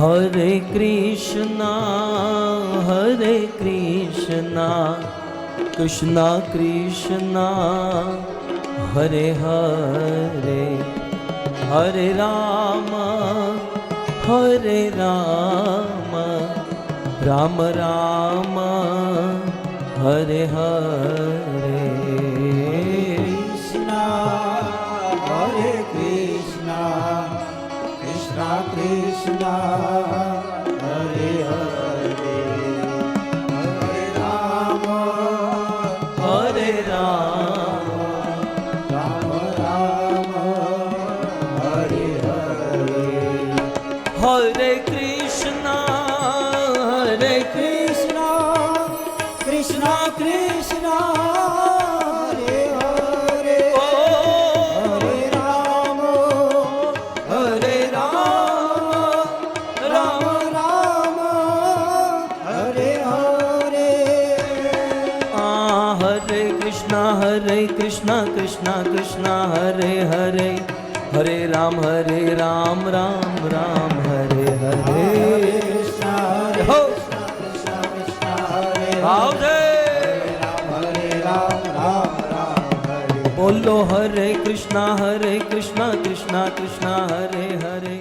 हरे कृष्णा कृष्णा कृष्णा हरे हरे, हरे राम राम राम हरे हरे। कृष्णा हरे कृष्णा कृष्णा कृष्णा हरे हरे, हरे राम राम राम हरे हरे। हरे कृष्णा कृष्णा कृष्णा हरे हरे, हरे राम राम राम हरे हरे। हरे कृष्णा कृष्णा कृष्णा हरे हरे, हरे राम राम राम हरे हरे। कृष्णा हो कृष्णा कृष्णा हरे आओ हरे राम राम हरे। बोलो हरे कृष्णा कृष्णा कृष्णा हरे हरे।